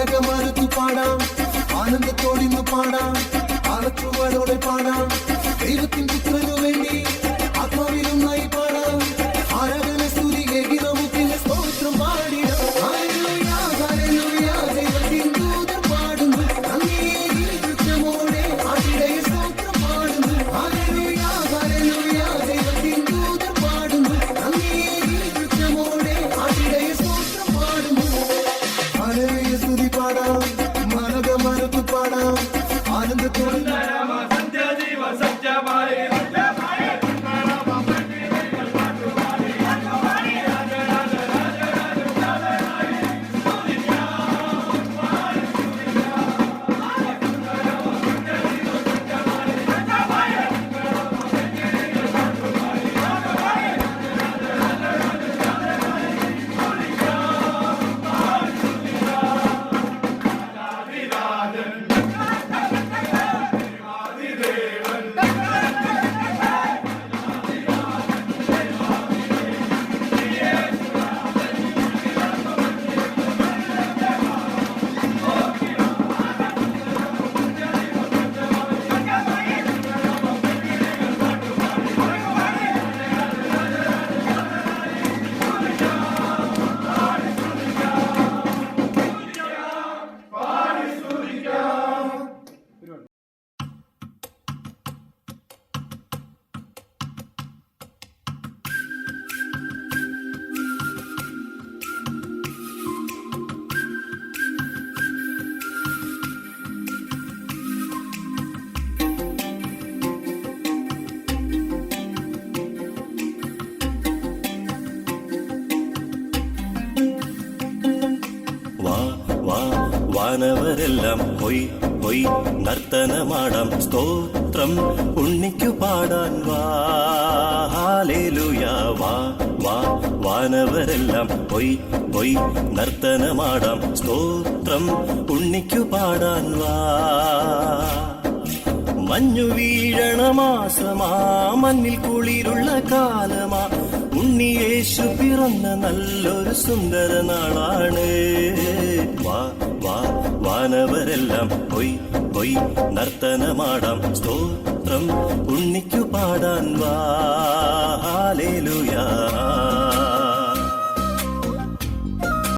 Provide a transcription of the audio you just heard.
മനകമറുത്തു പാടാം, ആനന്ദത്തോടിന്നു പാടാം, ആലച്ചുവടോടെ പാടാം. ദൈവത്തിൻ പുത്രനു വേണ്ടി ആത്മാവിലൊന്നായി പാടാം. ആരാധന സ്തുതികേകി നമുക്കിന്ന് സ്തോത്രം പാടിടാം. ഹല്ലേലൂയ, ഹല്ലേലൂയ, ദൈവത്തിൻ ദൂതർ പാടുന്നു. അങ്ങേയെ കൃത്യമോടെ ആട്ടിടയ സ്തോത്രം പാടുന്നു. ഹല്ലേലൂയ, ഹല്ലേലൂയ, ദൈവത്തിൻ ദൂതർ പാടുന്നു. അങ്ങേയെ കൃത്യമോടെ ആട്ടിടയ സ്തോത്രം പാടുന്നു. ഹല്ലേലൂയ, സ്തുതി പാടാം, മനകമറുത്തു പാടാം, ആനന്ദത്തോടെ വാനവരെല്ലാം ഹൊയ് ഹൊയ് നർത്തനമാടാം, സ്തോത്രം ഉണ്ണിക്കു പാടാൻ വാ. ഹല്ലേലൂയ, വാ വാ വാനവരെല്ലാം ഹൊയ് ഹൊയ് നർത്തനമാടാം, സ്തോത്രം ഉണ്ണിക്കു പാടാൻ വാ. മഞ്ഞു വീഴണ മാസമാ, മഞ്ഞിൽ കുളിരുള്ള കാലമാ, ഉണ്ണിയേശു പിറന്ന നല്ലൊരു സുന്ദര നാളാണ്. വാ വാ വാനവരെല്ലാം ഹൊയ് ഹൊയ് നർത്തനമാടാം, സ്തോത്രം ഉണ്ണിക്കു പാടാൻ വാ.